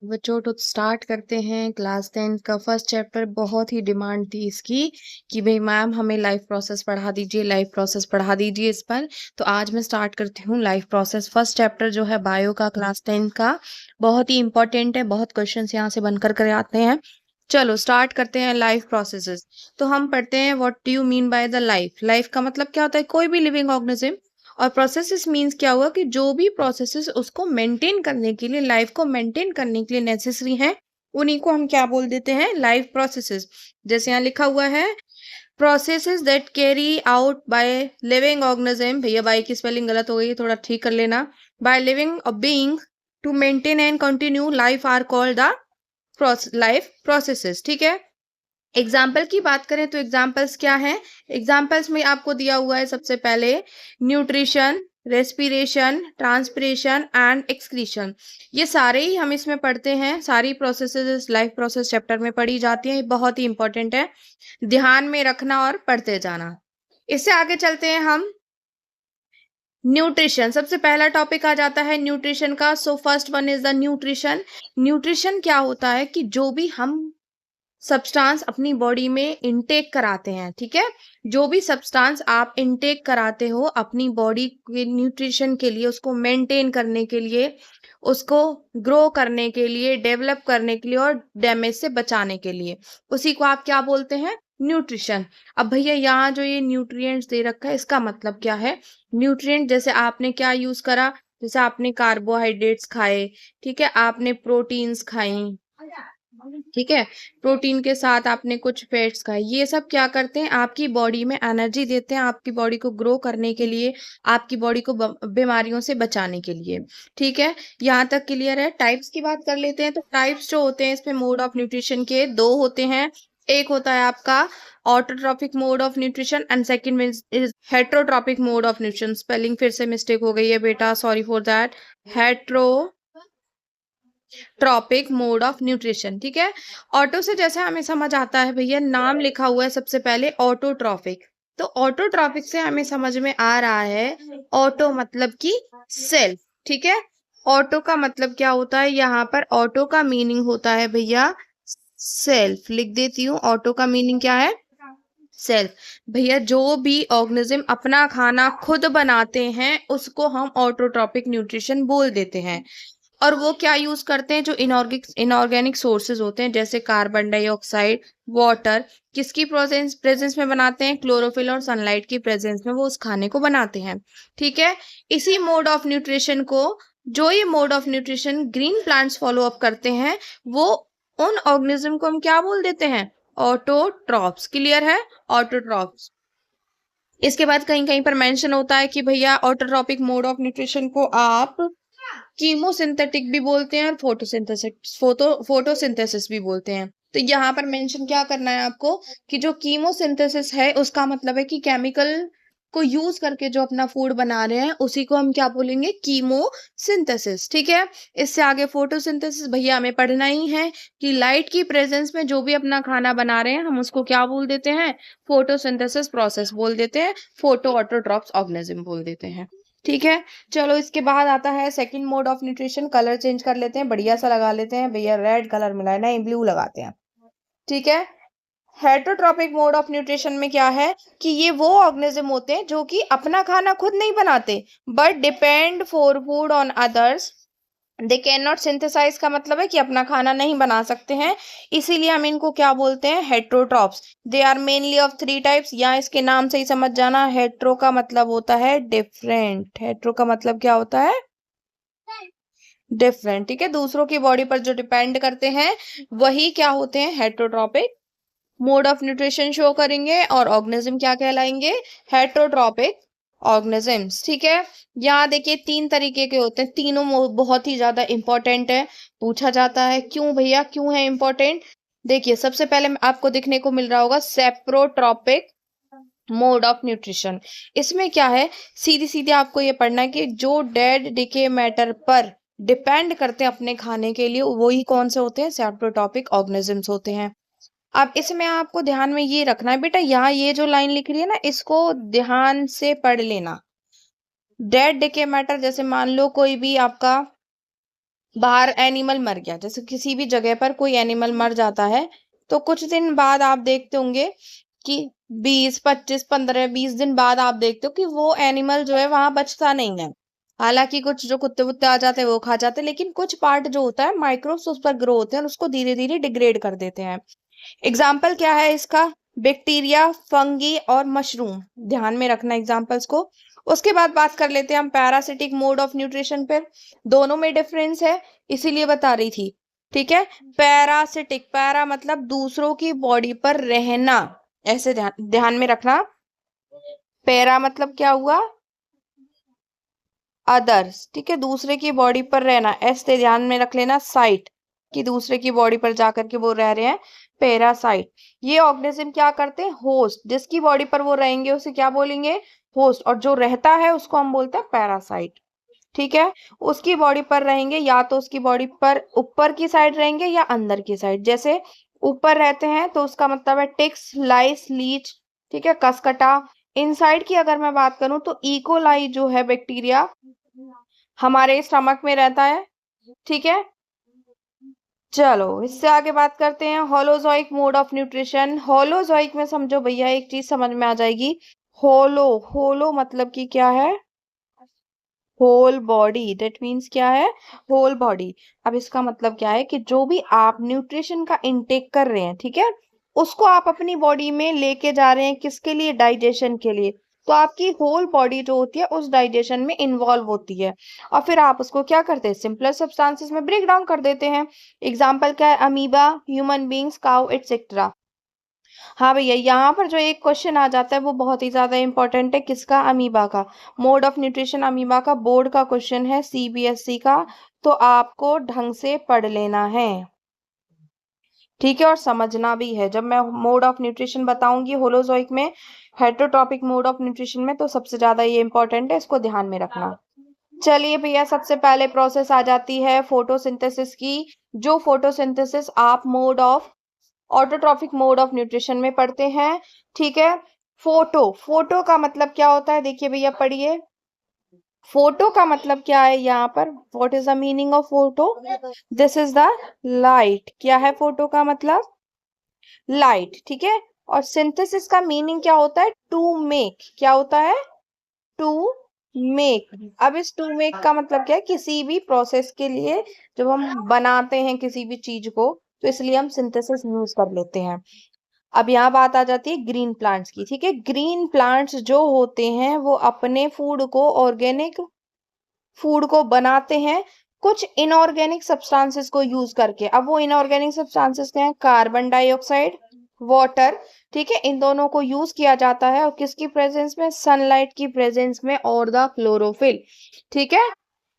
बच्चों तो स्टार्ट करते हैं क्लास 10 का फर्स्ट चैप्टर। बहुत ही डिमांड थी इसकी कि भाई मैम हमें लाइफ प्रोसेस पढ़ा दीजिए, लाइफ प्रोसेस पढ़ा दीजिए इस पर। तो आज मैं स्टार्ट करती हूँ लाइफ प्रोसेस। फर्स्ट चैप्टर जो है बायो का, क्लास 10 का, बहुत ही इंपॉर्टेंट है। बहुत क्वेश्चंस यहाँ से बनकर कर आते हैं। चलो स्टार्ट करते हैं लाइफ प्रोसेसेस। तो हम पढ़ते हैं what do you mean by the life. Life का मतलब क्या होता है? कोई भी लिविंग ऑर्गेनिज्म। और प्रोसेसेस मींस क्या हुआ कि जो भी प्रोसेसेस उसको मेंटेन करने के लिए, लाइफ को मेंटेन करने के लिए नेसेसरी हैं, उन्हीं को हम क्या बोल देते हैं? Life processes. जैसे यहाँ लिखा हुआ है processes that carry out by living organism. भैया बाय की स्पेलिंग गलत हो गई है, थोड़ा ठीक कर लेना। By living being to maintain and continue life are called the life processes. ठीक है। एग्जाम्पल की बात करें तो एग्जाम्पल्स क्या हैं? एग्जाम्पल्स में आपको दिया हुआ है सबसे पहले nutrition, respiration, transpiration and excretion. ये सारे ही हम इसमें पढ़ते हैं। सारी प्रोसेसेस लाइफ प्रोसेस चैप्टर में पढ़ी जाती हैं। ये बहुत ही इंपॉर्टेंट है, ध्यान में रखना और पढ़ते जाना। इससे आगे चलते हैं हम। न्यूट्रिशन, सबसे पहला टॉपिक आ जाता है न्यूट्रिशन का। So first one is the nutrition. Nutrition क्या होता है कि जो भी हम सब्सटेंस अपनी बॉडी में इनटेक कराते हैं, ठीक है, जो भी सब्सटेंस आप इनटेक कराते हो अपनी बॉडी के न्यूट्रिशन के लिए, उसको मेंटेन करने के लिए, उसको ग्रो करने के लिए, डेवलप करने के लिए और डैमेज से बचाने के लिए, उसी को आप क्या बोलते हैं? न्यूट्रिशन। अब भैया यहाँ जो ये न्यूट्रिएंट्स दे रखा है, इसका मतलब क्या है? न्यूट्रिएंट जैसे आपने क्या यूज करा, जैसे आपने कार्बोहाइड्रेट्स खाए, ठीक है, आपने प्रोटीन्स खाई, ठीक है, प्रोटीन के साथ आपने कुछ फैट्स खाए, ये सब क्या करते हैं? आपकी बॉडी में एनर्जी देते हैं, आपकी बॉडी को ग्रो करने के लिए, आपकी बॉडी को बीमारियों से बचाने के लिए। ठीक है, यहाँ तक क्लियर है। टाइप्स की बात कर लेते हैं। तो टाइप्स जो होते हैं इसमें मोड ऑफ न्यूट्रिशन के दो होते हैं। एक होता है आपका autotrophic mode of nutrition and second is heterotrophic mode of nutrition. Spelling फिर से मिस्टेक हो गई है बेटा, sorry for that. Heterotrophic mode of nutrition. ठीक है, ऑटो से जैसे हमें समझ आता है भैया, नाम लिखा हुआ है सबसे पहले ऑटोट्रॉपिक। तो ऑटोट्रॉपिक से हमें समझ में आ रहा है ऑटो मतलब कि सेल्फ। ठीक है, ऑटो का मतलब क्या होता है? यहाँ पर ऑटो का मीनिंग होता है भैया सेल्फ। लिख देती हूँ, ऑटो का मीनिंग क्या है? सेल्फ। भैया जो भी ऑर्गेनिज्म अपना खाना खुद बनाते हैं उसको हम ऑटोट्रॉपिक न्यूट्रिशन बोल देते हैं। और वो क्या यूज करते हैं? जो इनऑर्गेनिक सोर्सेज होते हैं, जैसे कार्बन डाइऑक्साइड, वाटर, किसकी प्रेजेंस में बनाते हैं? क्लोरोफिल और सनलाइट की प्रेजेंस में वो उस खाने को बनाते हैं। ठीक है, इसी मोड ऑफ न्यूट्रिशन को, जो ये mode of nutrition green plants follow up करते हैं, वो उन ऑर्गेनिज्म को हम क्या बोल देते हैं? ऑटोट्रॉप्स। क्लियर है? ऑटोट्रॉप्स। इसके बाद कहीं कहीं पर मेंशन होता है कि भैया ऑटोट्रॉपिक मोड ऑफ न्यूट्रिशन को आप कीमोसिंथेटिक भी बोलते हैं और फोटोसिंथेसिस भी बोलते हैं। तो यहाँ पर मेंशन क्या करना है आपको कि जो कीमोसिंथेसिस है उसका मतलब है कि केमिकल को यूज करके जो अपना फूड बना रहे हैं उसी को हम क्या बोलेंगे? कीमोसिंथेसिस। ठीक है, इससे आगे फोटोसिंथेसिस भैया हमें पढ़ना ही है कि लाइट की प्रेजेंस में जो भी अपना खाना बना रहे हैं हम उसको क्या बोल देते हैं? फोटोसिंथेसिस प्रोसेस बोल देते हैं, फोटो ऑटोट्रॉप्स ऑर्गेनिज्म बोल देते हैं। ठीक है, चलो इसके बाद आता है second mode of nutrition. Colour change कर लेते हैं, बढ़िया सा लगा लेते हैं भैया, रेड कलर मिला है ना, ब्लू लगाते हैं। ठीक है, हेटरोट्रॉपिक मोड ऑफ न्यूट्रिशन में क्या है कि ये वो ऑर्गेनिज्म होते हैं जो कि अपना खाना खुद नहीं बनाते but depend for food on others. They can not synthesize का मतलब है कि अपना खाना नहीं बना सकते हैं, इसीलिए हम इनको क्या बोलते हैं? Heterotrophs. They are mainly of three types. यहाँ इसके नाम से ही समझ जाना, हेट्रो का मतलब होता है डिफरेंट। हेट्रो का मतलब क्या होता है? डिफरेंट। ठीक है, दूसरों की बॉडी पर जो डिपेंड करते हैं वही क्या होते हैं? Heterotrophic mode of nutrition show करेंगे। और ऑर्गेनिज्म क्या कहलाएंगे? Heterotrophic organisms. ठीक है, यहाँ देखिए तीन तरीके के होते हैं, तीनों बहुत ही ज्यादा इंपॉर्टेंट है। पूछा जाता है क्यों भैया, क्यों है इंपॉर्टेंट? देखिए सबसे पहले आपको दिखने को मिल रहा होगा सेप्रोट्रॉपिक मोड ऑफ न्यूट्रिशन। इसमें क्या है? सीधी सीधी आपको ये पढ़ना है कि जो डेड डिके मैटर पर डिपेंड करते हैं अपने खाने के लिए, वही कौन से होते हैं? सेप्रोट्रॉपिक ऑर्गेनिजम्स होते हैं। अब इसमें आपको ध्यान में ये रखना है बेटा, यहाँ ये जो लाइन लिख रही है ना, इसको ध्यान से पढ़ लेना। डेड डिके मैटर, जैसे मान लो कोई भी आपका बाहर एनिमल मर गया, जैसे किसी भी जगह पर कोई एनिमल मर जाता है, तो कुछ दिन बाद आप देखते होंगे कि 20, 25, 15, 20 दिन बाद आप देखते हो कि वो एनिमल जो है वहां बचता नहीं है। हालांकि कुछ जो कुत्ते वुत्ते आ जाते हैं वो खा जाते हैं, लेकिन कुछ पार्ट जो होता है माइक्रोब्स उस पर ग्रो होते हैं और उसको धीरे धीरे डिग्रेड कर देते हैं। एग्जाम्पल क्या है इसका? बैक्टीरिया, फंगी और मशरूम। ध्यान में रखना एग्जाम्पल्स को। उसके बाद बात कर लेते हैं हम पैरासिटिक मोड ऑफ न्यूट्रिशन पर। दोनों में डिफरेंस है, इसीलिए बता रही थी। ठीक है। पैरासिटिक, पैरा मतलब दूसरों की बॉडी पर रहना, ऐसे ध्यान ध्यान में रखना। पैरा मतलब क्या हुआ? अदर्स। ठीक है, दूसरे की बॉडी पर रहना। ऐसे ध्यान में रख लेना साइट, कि दूसरे की बॉडी पर जाकर के वो रह रहे हैं, पैरासाइट। ये ऑर्गेनिज्म क्या करते हैं? होस्ट। जिसकी बॉडी पर वो रहेंगे उसे क्या बोलेंगे? होस्ट। और जो रहता है उसको हम बोलते हैं पैरासाइट। ठीक है। उसकी बॉडी पर रहेंगे, या तो उसकी बॉडी पर ऊपर की साइड रहेंगे या अंदर की साइड। जैसे ऊपर रहते हैं तो उसका मतलब है टिक्स, लाइस, लीच। ठीक है, कसकटा। इनसाइड की अगर मैं बात करूं तो इकोलाई जो है बैक्टीरिया, हमारे स्टमक में रहता है। ठीक है। चलो इससे आगे बात करते हैं holozoic mode of nutrition. Holozoic में समझो भैया एक चीज समझ में आ जाएगी। होलो, होलो मतलब कि क्या है? Whole body. दैट मीन्स क्या है? Whole body. अब इसका मतलब क्या है कि जो भी आप न्यूट्रिशन का इंटेक कर रहे हैं, ठीक है, उसको आप अपनी बॉडी में लेके जा रहे हैं, किसके लिए? डाइजेशन के लिए। तो आपकी होल बॉडी जो होती है उस डाइजेशन में इन्वॉल्व होती है, और फिर आप उसको क्या करते हैं? सिंपलर सब्सटेंसेस में ब्रेक डाउन कर देते हैं। एग्जाम्पल क्या है? Amoeba, human beings, cow, etcetera. हाँ भैया, यहाँ पर जो एक क्वेश्चन आ जाता है वो बहुत ही ज्यादा इंपॉर्टेंट है। किसका? अमीबा का। मोड ऑफ न्यूट्रिशन अमीबा का बोर्ड का क्वेश्चन है, सीबीएसई का। तो आपको ढंग से पढ़ लेना है। ठीक है, और समझना भी है। जब मैं मोड ऑफ न्यूट्रिशन बताऊंगी होलोजोइक में, हेटरोट्रॉपिक मोड ऑफ न्यूट्रिशन में, तो सबसे ज्यादा ये इंपॉर्टेंट है, इसको ध्यान में रखना। चलिए भैया, सबसे पहले प्रोसेस आ जाती है फोटोसिंथेसिस की। जो फोटोसिंथेसिस आप mode of autotrophic mode of nutrition में पढ़ते हैं। ठीक है। फोटो, फोटो का मतलब क्या होता है? देखिए भैया, पढ़िए। फोटो का मतलब क्या है यहाँ पर? What is the meaning of photo? This is the light. क्या है फोटो का मतलब? लाइट। ठीक है। और सिंथेसिस का मीनिंग क्या होता है? To make. क्या होता है? To make. अब इस टू मेक का मतलब क्या है? किसी भी प्रोसेस के लिए जब हम बनाते हैं किसी भी चीज को, तो इसलिए हम सिंथेसिस यूज कर लेते हैं। अब यहाँ बात आ जाती है ग्रीन प्लांट्स की। ठीक है। ग्रीन प्लांट्स जो होते हैं वो अपने फूड को, ऑर्गेनिक फूड को बनाते हैं कुछ इनऑर्गेनिक सब्सटेंसेस को यूज करके। अब वो इनऑर्गेनिक सब्सटेंसेस क्या है? Carbon dioxide, water. ठीक है, इन दोनों को यूज किया जाता है, और किसकी प्रेजेंस में? सनलाइट की प्रेजेंस में, और द क्लोरोफिल। ठीक है।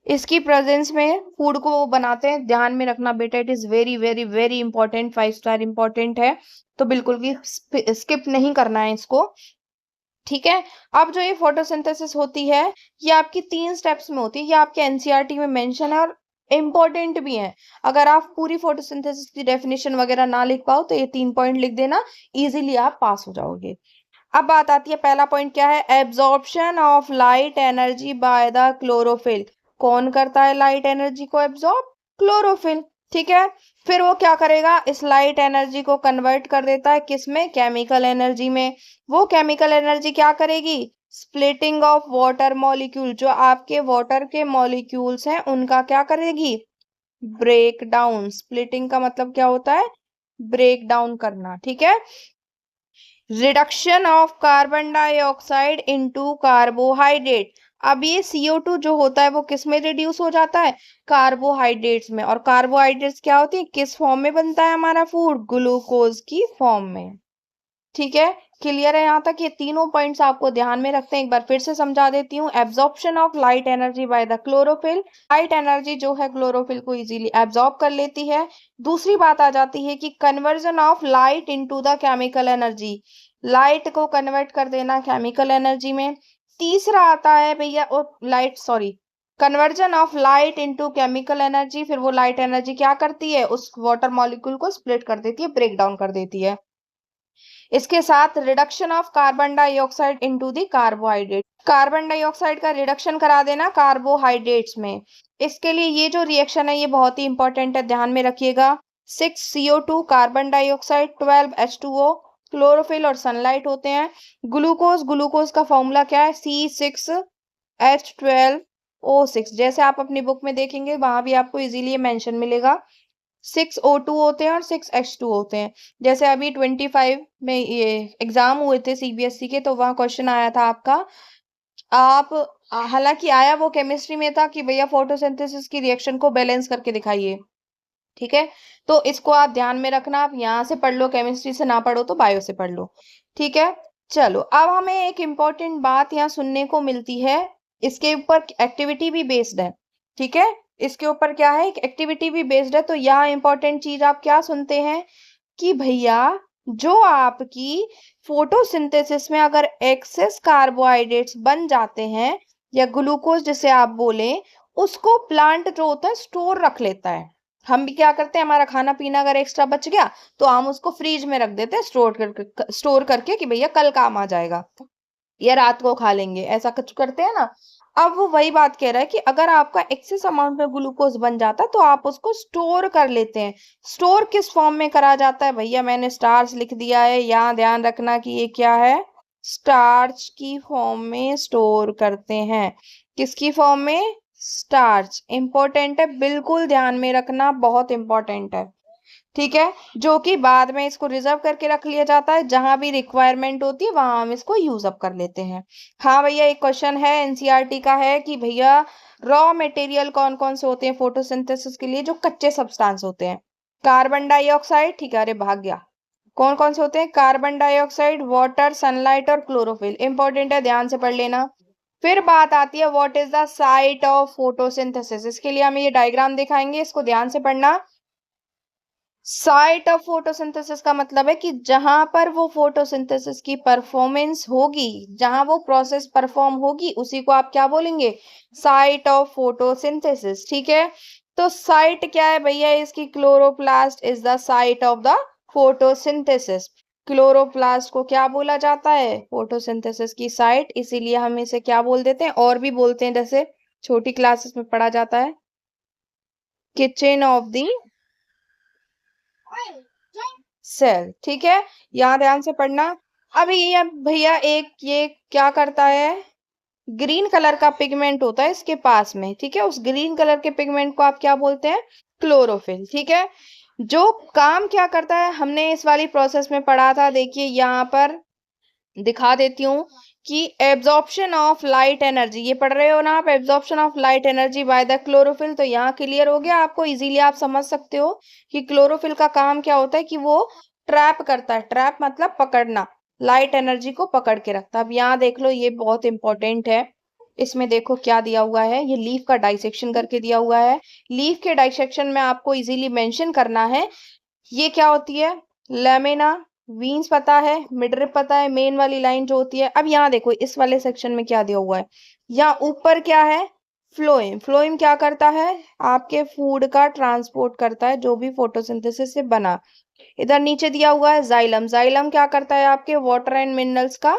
इसकी प्रेजेंस में फूड को वो बनाते हैं। ध्यान में रखना बेटा, it is very very very important, 5 star important है, तो बिल्कुल भी स्किप नहीं करना है इसको। ठीक है। अब जो ये फोटोसिंथेसिस होती है, ये आपकी 3 स्टेप्स में होती है। ये आपके एनसीईआरटी में मेंशन है और इम्पोर्टेंट भी है। अगर आप पूरी फोटोसिंथेसिस की डेफिनेशन वगैरह ना लिख पाओ तो ये 3 पॉइंट लिख देना, इजीली आप पास हो जाओगे। अब बात आती है, पहला पॉइंट क्या है? Absorption of light energy by the chlorophyll. कौन करता है लाइट एनर्जी को एब्जॉर्ब? क्लोरोफिल। ठीक है। फिर वो क्या करेगा? इस लाइट एनर्जी को कन्वर्ट कर देता है किस में? केमिकल एनर्जी में। वो केमिकल एनर्जी क्या करेगी? Splitting of water molecule. जो आपके वाटर के मॉलिक्यूल्स हैं उनका क्या करेगी? Break down. स्प्लिटिंग का मतलब क्या होता है? ब्रेक डाउन करना। ठीक है। Reduction of carbon dioxide into carbohydrate. अब ये CO2 जो होता है वो किस में रिड्यूस हो जाता है? कार्बोहाइड्रेट्स में। और कार्बोहाइड्रेट्स क्या होती है? किस फॉर्म में बनता है हमारा फूड? ग्लूकोज की फॉर्म में। ठीक है। क्लियर है यहाँ तक? ये तीनों पॉइंट्स आपको ध्यान में रखते हैं। एक बार फिर से समझा देती हूँ। Absorption of light energy by the chlorophyll. Light energy जो है क्लोरोफिल को इजीली एब्जॉर्ब कर लेती है। दूसरी बात आ जाती है कि conversion of light into the chemical energy. Light को कन्वर्ट कर देना केमिकल एनर्जी में। तीसरा आता है भैया, light sorry, conversion of light into chemical energy. फिर वो लाइट एनर्जी क्या करती है? उस वाटर मॉलिक्यूल को स्प्लिट कर देती है, ब्रेक डाउन कर देती है। इसके साथ reduction of carbon dioxide into the carbohydrate, carbon dioxide का रिडक्शन करा देना कार्बोहाइड्रेट्स में। इसके लिए ये जो रिएक्शन है ये बहुत ही इंपॉर्टेंट है, ध्यान में रखिएगा। 6CO2 carbon dioxide, 12H2O chlorophyll और सनलाइट होते हैं। ग्लूकोज, ग्लूकोज का फॉर्मूला क्या है? C6H12O6। जैसे आप अपनी बुक में देखेंगे वहां भी आपको इजीली ये मेंशन मिलेगा। 6O2 होते हैं और 6H2 होते हैं। जैसे अभी 25 में ये एग्जाम हुए थे CBSE के, तो वहां क्वेश्चन आया था आपका, आप हालांकि आया वो केमिस्ट्री में था कि भैया फोटोसिंथेसिस की रिएक्शन को बैलेंस करके दिखाइए, ठीक है। तो इसको आप ध्यान में रखना, आप यहाँ से पढ़ लो, केमिस्ट्री से ना पढ़ो तो बायो से पढ़ लो, ठीक है। चलो अब हमें एक इम्पोर्टेंट बात यहाँ सुनने को मिलती है, इसके ऊपर एक्टिविटी भी बेस्ड है, ठीक है। इसके ऊपर क्या है, एक एक्टिविटी भी बेस्ड है। तो यहाँ इंपॉर्टेंट चीज आप क्या सुनते हैं कि भैया जो आपकी फोटोसिंथेसिस में अगर एक्सेस कार्बोहाइड्रेट्स बन जाते हैं या ग्लूकोज जिसे आप बोले, उसको प्लांट जो होता है स्टोर रख लेता है। हम भी क्या करते हैं, हमारा खाना पीना अगर एक्स्ट्रा बच गया तो हम उसको फ्रीज में रख देते हैं स्टोर करके कि भैया कल काम आ जाएगा या रात को खा लेंगे, ऐसा कुछ करते हैं ना। अब वो वही बात कह रहा है कि अगर आपका एक्सेस अमाउंट में ग्लूकोज बन जाता है तो आप उसको स्टोर कर लेते हैं। स्टोर किस फॉर्म में करा जाता है? भैया मैंने स्टार्च लिख दिया है, यहाँ ध्यान रखना कि ये क्या है, स्टार्च की फॉर्म में स्टोर करते हैं। किसकी फॉर्म में? स्टार्च। इंपॉर्टेंट है, बिल्कुल ध्यान में रखना, बहुत इंपॉर्टेंट है, ठीक है। जो कि बाद में इसको रिजर्व करके रख लिया जाता है, जहां भी रिक्वायरमेंट होती है वहां हम इसको यूज अप कर लेते हैं। हाँ भैया, एक क्वेश्चन है एनसीईआरटी का है कि भैया रॉ मटेरियल कौन कौन से होते हैं फोटोसिंथेसिस के लिए, जो कच्चे सब्सटेंस होते हैं? कार्बन डाइऑक्साइड, ठीक है, अरे भाग गया। कौन कौन से होते हैं? कार्बन डाइऑक्साइड, वाटर, सनलाइट और क्लोरोफिल। इंपॉर्टेंट है, ध्यान से पढ़ लेना। फिर बात आती है what is the site of photosynthesis. इसके लिए हम ये डायग्राम दिखाएंगे, इसको ध्यान से पढ़ना। साइट ऑफ फोटोसिंथेसिस का मतलब है कि जहां पर वो फोटोसिंथेसिस की परफॉर्मेंस होगी, जहां वो प्रोसेस परफॉर्म होगी, उसी को आप क्या बोलेंगे? साइट ऑफ फोटोसिंथेसिस, ठीक है। तो साइट क्या है भैया इसकी? Chloroplast is the site of the photosynthesis. Chloroplast को क्या बोला जाता है? फोटोसिंथेसिस की साइट। इसीलिए हम इसे क्या बोल देते हैं, और भी बोलते हैं, जैसे छोटी क्लासेस में पढ़ा जाता है, किचन ऑफ द सेल, ठीक है। यहाँ ध्यान से पढ़ना। अभी ये भैया एक ये क्या करता है, ग्रीन कलर का पिगमेंट होता है इसके पास में, ठीक है। उस ग्रीन कलर के पिगमेंट को आप क्या बोलते हैं? क्लोरोफिल, ठीक है। जो काम क्या करता है हमने इस वाली प्रोसेस में पढ़ा था, देखिए यहाँ पर दिखा देती हूँ कि एब्जॉर्प्शन ऑफ लाइट एनर्जी, ये पढ़ रहे हो ना आप, absorption of light energy by the chlorophyll. तो यहाँ क्लियर हो गया आपको, इजीली आप समझ सकते हो कि क्लोरोफिल का काम क्या होता है कि वो ट्रैप करता है। ट्रैप मतलब पकड़ना, लाइट एनर्जी को पकड़ के रखता है। अब यहाँ देख लो, ये बहुत इंपॉर्टेंट है। इसमें देखो क्या दिया हुआ है, ये लीफ का डाइसेक्शन करके दिया हुआ है। लीफ के डाइसेक्शन में आपको इजीली मेंशन करना है, ये क्या होती है? लेमिना, वीन्स पता है, मिडरिप पता है, मेन वाली लाइन जो होती है। अब यहाँ देखो इस वाले सेक्शन में क्या दिया हुआ है, यहाँ ऊपर क्या है? फ्लोएम। फ्लोएम क्या करता है? आपके फूड का ट्रांसपोर्ट करता है, जो भी फोटोसिंथेसिस से बना। इधर नीचे दिया हुआ है जाइलम। जाइलम क्या करता है? आपके वाटर एंड मिनरल्स का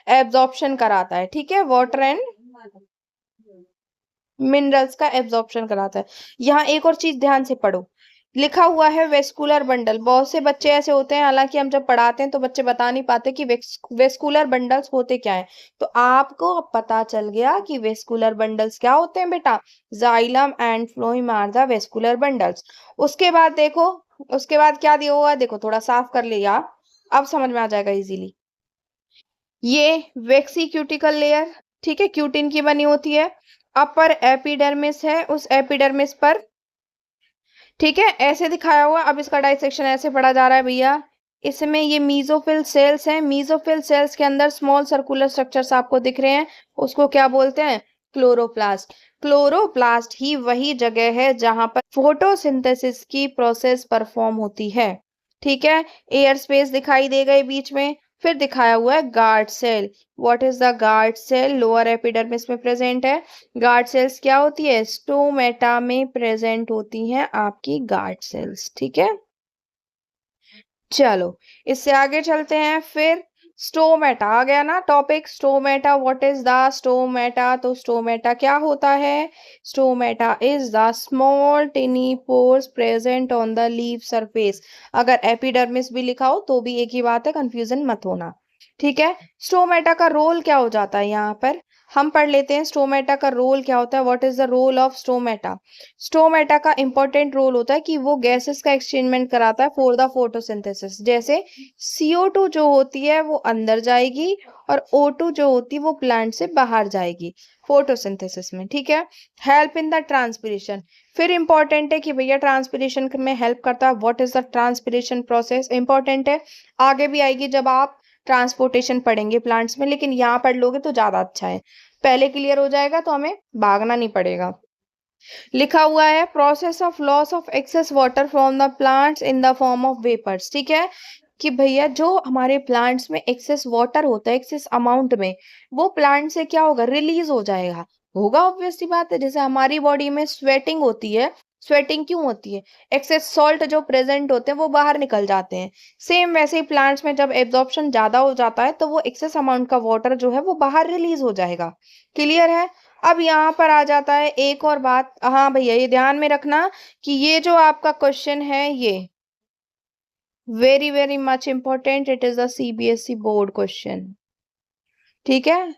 एब्जॉर्प्शन कराता है, ठीक है। वाटर एंड मिनरल्स का एब्जॉर्प्शन कराता है। यहाँ एक और चीज ध्यान से पढ़ो, लिखा हुआ है वेस्कुलर बंडल। बहुत से बच्चे ऐसे होते हैं, हालांकि हम जब पढ़ाते हैं तो बच्चे बता नहीं पाते कि वेस्कुलर बंडल्स होते क्या है। तो आपको अब पता चल गया कि वेस्कुलर बंडल्स क्या होते हैं बेटा। Xylem and phloem are the vascular bundles. उसके बाद देखो, उसके बाद क्या दिया हुआ है, देखो थोड़ा साफ कर लिया, अब समझ में आ जाएगा इजीली। ये वेक्सी क्यूटिकल लेयर, ठीक है, क्यूटिन की बनी होती है। अपर एपिडर्मिस है, उस एपिडर्मिस पर, ठीक है, ऐसे दिखाया हुआ। अब इसका डाइसेक्शन ऐसे पढ़ा जा रहा है भैया। इसमें ये मीजोफिल सेल्स हैं, मीजोफिल सेल्स के अंदर स्मॉल सर्कुलर स्ट्रक्चर्स आपको दिख रहे हैं, उसको क्या बोलते हैं? क्लोरोप्लास्ट। क्लोरोप्लास्ट ही वही जगह है जहां पर फोटोसिंथेसिस की प्रोसेस परफॉर्म होती है, ठीक है। एयर स्पेस दिखाई दे गए बीच में। फिर दिखाया हुआ है guard cell. What is the guard cell? Lower epidermis में प्रेजेंट है। गार्ड सेल्स क्या होती है? स्टोमेटा में प्रेजेंट होती हैं आपकी गार्ड सेल्स, ठीक है। चलो इससे आगे चलते हैं। फिर स्टोमेटा आ गया ना topic. Stomata, what is the stomata? तो स्टोमेटा क्या होता है? Stomata is the small टिनी pores present on the leaf surface. अगर एपिडर्मिस भी लिखा हो तो भी एक ही बात है, कंफ्यूजन मत होना। ठीक है, स्टोमेटा का रोल क्या हो जाता है यहाँ पर? हम पढ़ लेते हैं स्टोमेटा का रोल क्या होता है। What is the role of stomata? Stomata का इंपॉर्टेंट रोल होता है कि वो गैसेस का एक्सचेंजमेंट कराता है फॉर द फोटोसिंथेसिस। जैसे CO2 जो होती है वो अंदर जाएगी और O2 जो होती है वो प्लांट से बाहर जाएगी फोटोसिंथेसिस में। ठीक है, हेल्प इन द ट्रांसपिरेशन। फिर इंपॉर्टेंट है कि भैया ट्रांसपिरेशन में हेल्प करता है। What is the transpiration process? Important है, आगे भी आएगी जब आप ट्रांसपोर्टेशन पढ़ेंगे प्लांट्स में, लेकिन यहाँ पढ़ लोगे तो ज्यादा अच्छा है, पहले क्लियर हो जाएगा तो हमें भागना नहीं पड़ेगा। लिखा हुआ है process of loss of excess water from the plants in the form of vapours. ठीक है, कि भैया जो हमारे प्लांट्स में एक्सेस वाटर होता है एक्सेस अमाउंट में, वो प्लांट से क्या होगा? रिलीज हो जाएगा। होगा, ऑब्वियस सी बात है। जैसे हमारी बॉडी में स्वेटिंग होती है, स्वेटिंग क्यों होती है? एक्सेस सॉल्ट जो प्रेजेंट होते हैं वो बाहर निकल जाते हैं। सेम वैसे ही प्लांट्स में जब एब्जॉर्प्शन ज्यादा हो जाता है तो वो एक्सेस अमाउंट का वाटर जो है वो बाहर रिलीज हो जाएगा। क्लियर है? अब यहाँ पर आ जाता है एक और बात। हाँ भैया, ये ध्यान में रखना कि ये जो आपका क्वेश्चन है ये very very much important, it is the CBSE board question. ठीक है,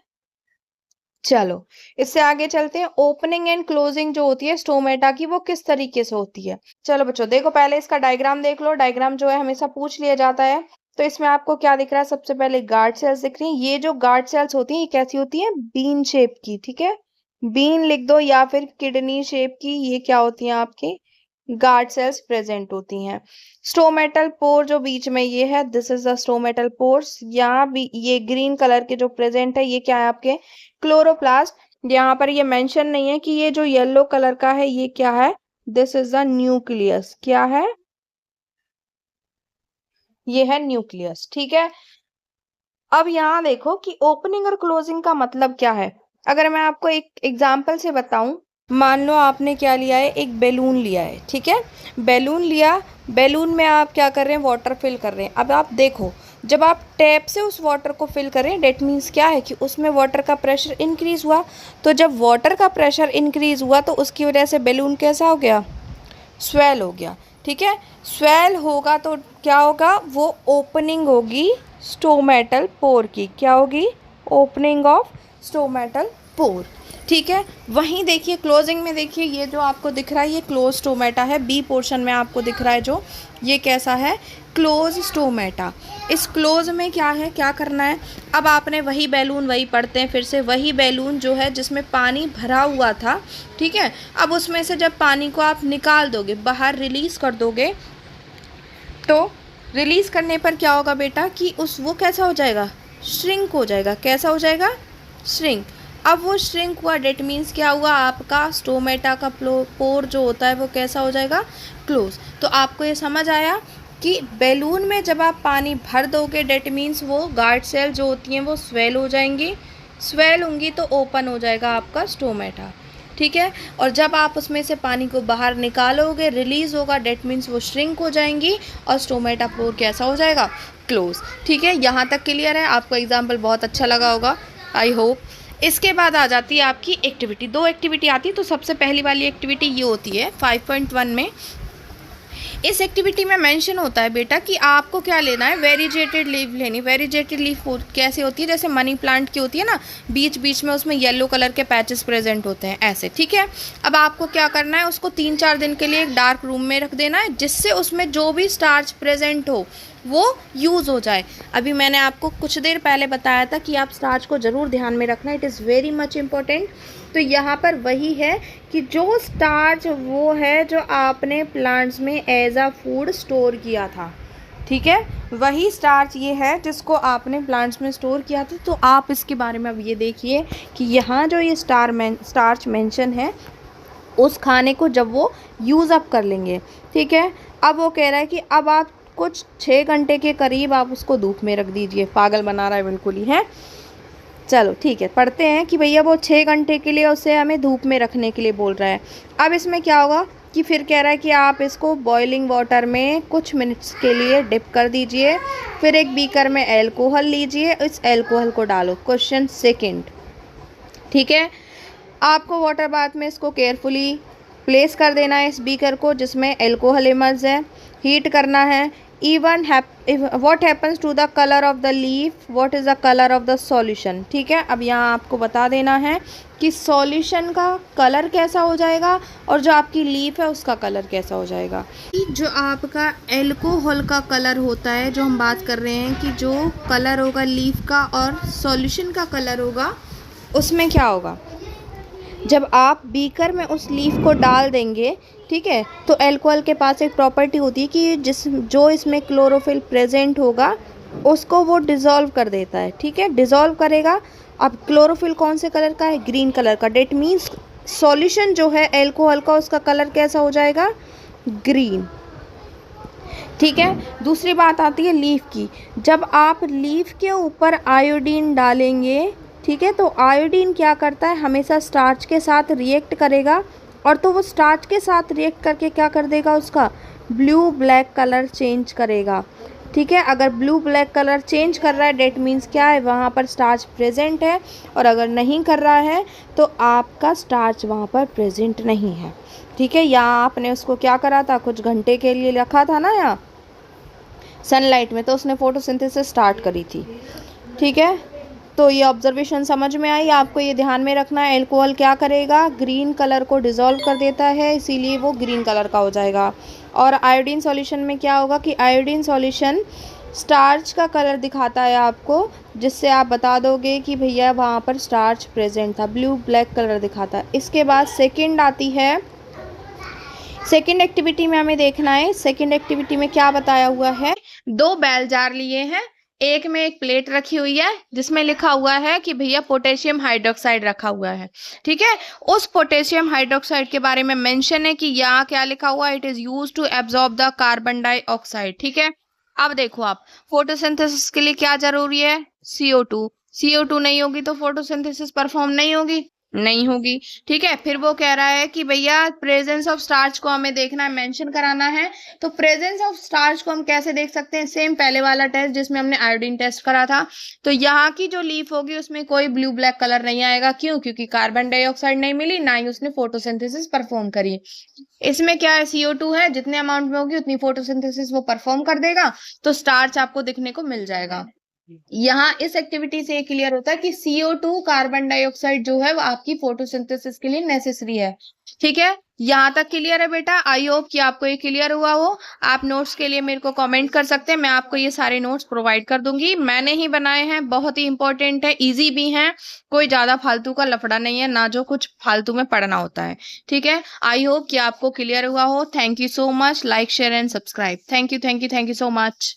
चलो इससे आगे चलते हैं। ओपनिंग एंड क्लोजिंग जो होती है स्टोमेटा की वो किस तरीके से होती है? चलो बच्चों देखो, पहले इसका डायग्राम देख लो। डायग्राम जो है हमेशा पूछ लिया जाता है। तो इसमें आपको क्या दिख रहा है? सबसे पहले गार्ड सेल्स दिख रही हैं। ये जो गार्ड सेल्स होती हैं ये कैसी होती है? बीन शेप की। ठीक है, बीन लिख दो या फिर किडनी शेप की। ये क्या होती हैं? आपकी गार्ड सेल्स प्रेजेंट होती हैं। स्टोमेटल पोर जो बीच में ये है, this is the stomatal pores. यहाँ भी ये ग्रीन कलर के जो प्रेजेंट है ये क्या है? आपके क्लोरोप्लास्ट। यहाँ पर ये मेंशन नहीं है कि ये जो येलो कलर का है ये क्या है? This is the nucleus. क्या है? ये है न्यूक्लियस। ठीक है, अब यहाँ देखो कि ओपनिंग और क्लोजिंग का मतलब क्या है। अगर मैं आपको एक एग्जाम्पल से बताऊं, मान लो आपने क्या लिया है? एक बैलून लिया है। ठीक है, बैलून लिया, बैलून में आप क्या कर रहे हैं? वाटर फिल कर रहे हैं। अब आप देखो, जब आप टैप से उस वाटर को फिल करें, डेट मीन्स क्या है कि उसमें वाटर का प्रेशर इंक्रीज हुआ। तो जब वाटर का प्रेशर इंक्रीज हुआ तो उसकी वजह से बैलून कैसा हो गया? स्वेल हो गया। ठीक है, स्वेल होगा तो क्या होगा? वो ओपनिंग होगी स्टोमेटल पोर की। क्या होगी? Opening of stomatal pore. ठीक है, वहीं देखिए क्लोजिंग में, देखिए ये जो आपको दिख रहा है ये क्लोज स्टोमेटा है। बी पोर्शन में आपको दिख रहा है जो, ये कैसा है? Close stomata. इस क्लोज में क्या है, क्या करना है? अब आपने वही बैलून, वही पढ़ते हैं फिर से, वही बैलून जो है जिसमें पानी भरा हुआ था। ठीक है, अब उसमें से जब पानी को आप निकाल दोगे, बाहर रिलीज कर दोगे, तो रिलीज करने पर क्या होगा बेटा कि उस वो कैसा हो जाएगा? श्रिंक हो जाएगा। कैसा हो जाएगा? श्रिंक। अब वो श्रिंक हुआ, डेट मीन्स क्या हुआ? आपका स्टोमेटा का पोर जो होता है वो कैसा हो जाएगा? क्लोज। तो आपको ये समझ आया कि बैलून में जब आप पानी भर दोगे, डेट मीन्स वो गार्ड सेल जो होती हैं वो स्वेल हो जाएंगी। स्वेल होंगी तो ओपन हो जाएगा आपका स्टोमेटा। ठीक है, और जब आप उसमें से पानी को बाहर निकालोगे, रिलीज होगा, डेट मीन्स वो श्रिंक हो जाएंगी और स्टोमेटा पोर कैसा हो जाएगा? क्लोज। ठीक है, यहाँ तक क्लियर है? आपको एग्जाम्पल बहुत अच्छा लगा होगा, आई होप। इसके बाद आ जाती है आपकी एक्टिविटी। दो एक्टिविटी आती है। तो सबसे पहली वाली एक्टिविटी ये होती है 5.1 में। इस एक्टिविटी में मेंशन होता है बेटा कि आपको क्या लेना है? वेरीजेटेड लीफ लेनी। वेरीजेटेड लीफ कैसे होती है? जैसे मनी प्लांट की होती है ना, बीच बीच में उसमें येलो कलर के पैचेस प्रेजेंट होते हैं, ऐसे। ठीक है, अब आपको क्या करना है? उसको 3-4 दिन के लिए एक डार्क रूम में रख देना है, जिससे उसमें जो भी स्टार्च प्रेजेंट हो वो यूज़ हो जाए। अभी मैंने आपको कुछ देर पहले बताया था कि आप स्टार्च को ज़रूर ध्यान में रखना, it is very much important. तो यहाँ पर वही है कि जो स्टार्च वो है जो आपने प्लांट्स में एज अ फूड स्टोर किया था। ठीक है, वही स्टार्च ये है जिसको आपने प्लांट्स में स्टोर किया था। तो आप इसके बारे में अब ये देखिए कि यहाँ जो ये स्टार्च मेंशन है, उस खाने को जब वो यूज़ अप कर लेंगे। ठीक है, अब वो कह रहा है कि अब आप कुछ 6 घंटे के करीब आप उसको धूप में रख दीजिए। पागल बना रहा है बिल्कुल ही, है। चलो ठीक है, पढ़ते हैं कि भैया वो 6 घंटे के लिए उसे हमें धूप में रखने के लिए बोल रहा है। अब इसमें क्या होगा कि फिर कह रहा है कि आप इसको बॉइलिंग वाटर में कुछ मिनट्स के लिए डिप कर दीजिए, फिर एक बीकर में एल्कोहल लीजिए, इस एल्कोहल को डालो। क्वेश्चन सेकंड, ठीक है, आपको वाटर बाथ में इसको केयरफुली प्लेस कर देना है इस बीकर को जिसमें एल्कोहल इमर्ज है, हीट करना है। Even what happens to the colour of the leaf, what is the colour of the solution, ठीक है। अब यहाँ आपको बता देना है कि सॉल्यूशन का कलर कैसा हो जाएगा और जो आपकी लीफ है उसका कलर कैसा हो जाएगा। जो आपका एल्कोहल का कलर होता है, जो हम बात कर रहे हैं कि जो कलर होगा लीफ का और सॉल्यूशन का कलर होगा, उसमें क्या होगा, जब आप बीकर में उस लीफ को डाल देंगे, ठीक है, तो एल्कोहल के पास एक प्रॉपर्टी होती है कि जो इसमें क्लोरोफिल प्रेजेंट होगा उसको वो डिज़ोल्व कर देता है, ठीक है, डिज़ोल्व करेगा। अब क्लोरोफिल कौन से कलर का है, ग्रीन कलर का, डेट मीन्स सॉल्यूशन जो है एल्कोहल का उसका कलर कैसा हो जाएगा, ग्रीन, ठीक है। दूसरी बात आती है लीफ की, जब आप लीफ के ऊपर आयोडीन डालेंगे, ठीक है, तो आयोडीन क्या करता है, हमेशा स्टार्च के साथ रिएक्ट करेगा और तो वो स्टार्च के साथ रिएक्ट करके क्या कर देगा, उसका ब्लू ब्लैक कलर चेंज करेगा, ठीक है। अगर ब्लू ब्लैक कलर चेंज कर रहा है डेट मीन्स क्या है, वहाँ पर स्टार्च प्रेजेंट है, और अगर नहीं कर रहा है तो आपका स्टार्च वहाँ पर प्रेजेंट नहीं है, ठीक है। यहाँ आपने उसको क्या करा था, कुछ घंटे के लिए रखा था ना यहाँ सनलाइट में, तो उसने फोटोसिंथेसिस स्टार्ट करी थी, ठीक है। तो ये ऑब्जर्वेशन समझ में आई, आपको ये ध्यान में रखना है। एल्कोहल क्या करेगा, ग्रीन कलर को डिज़ोल्व कर देता है, इसीलिए वो ग्रीन कलर का हो जाएगा। और आयोडीन सॉल्यूशन में क्या होगा कि आयोडीन सॉल्यूशन स्टार्च का कलर दिखाता है आपको, जिससे आप बता दोगे कि भैया वहाँ पर स्टार्च प्रेजेंट था, ब्लू ब्लैक कलर दिखाता है। इसके बाद सेकेंड आती है, सेकेंड एक्टिविटी में हमें देखना है, सेकेंड एक्टिविटी में क्या बताया हुआ है, 2 बेल जार लिए हैं, एक में एक प्लेट रखी हुई है जिसमें लिखा हुआ है कि भैया पोटेशियम हाइड्रोक्साइड रखा हुआ है, ठीक है। उस पोटेशियम हाइड्रोक्साइड के बारे में मेंशन है कि यहाँ क्या लिखा हुआ है, it is used to absorb the carbon dioxide, ठीक है। अब देखो आप, फोटोसिंथेसिस के लिए क्या जरूरी है, CO2, CO2 नहीं होगी तो फोटोसिंथेसिस परफॉर्म नहीं होगी, ठीक है। फिर वो कह रहा है कि भैया प्रेजेंस ऑफ स्टार्च को हमें देखना है, मेंशन कराना है। तो प्रेजेंस ऑफ स्टार्च को हम कैसे देख सकते हैं, सेम पहले वाला टेस्ट जिसमें हमने आयोडीन टेस्ट करा था। तो यहाँ की जो लीफ होगी उसमें कोई ब्लू ब्लैक कलर नहीं आएगा, क्यों, क्योंकि कार्बन डाइऑक्साइड नहीं मिली, ना ही उसने फोटोसिंथेसिस परफॉर्म करी। इसमें क्या है, CO2 है, जितने अमाउंट में होगी उतनी फोटोसिंथेसिस वो परफॉर्म कर देगा, तो स्टार्च आपको दिखने को मिल जाएगा। यहाँ इस एक्टिविटी से ये क्लियर होता है कि CO2 कार्बन डाइऑक्साइड जो है वो आपकी फोटोसिंथेसिस के लिए नेसेसरी है, ठीक है। यहाँ तक क्लियर है बेटा, आई होप कि आपको ये क्लियर हुआ हो। आप नोट्स के लिए मेरे को कमेंट कर सकते हैं, मैं आपको ये सारे नोट्स प्रोवाइड कर दूंगी, मैंने ही बनाए हैं, बहुत ही इंपॉर्टेंट है, इजी भी हैं, कोई ज्यादा फालतू का लफड़ा नहीं है, ना जो कुछ फालतू में पढ़ना होता है, ठीक है। आई होप कि आपको क्लियर हुआ हो। Thank you so much, like share and subscribe. Thank you so much.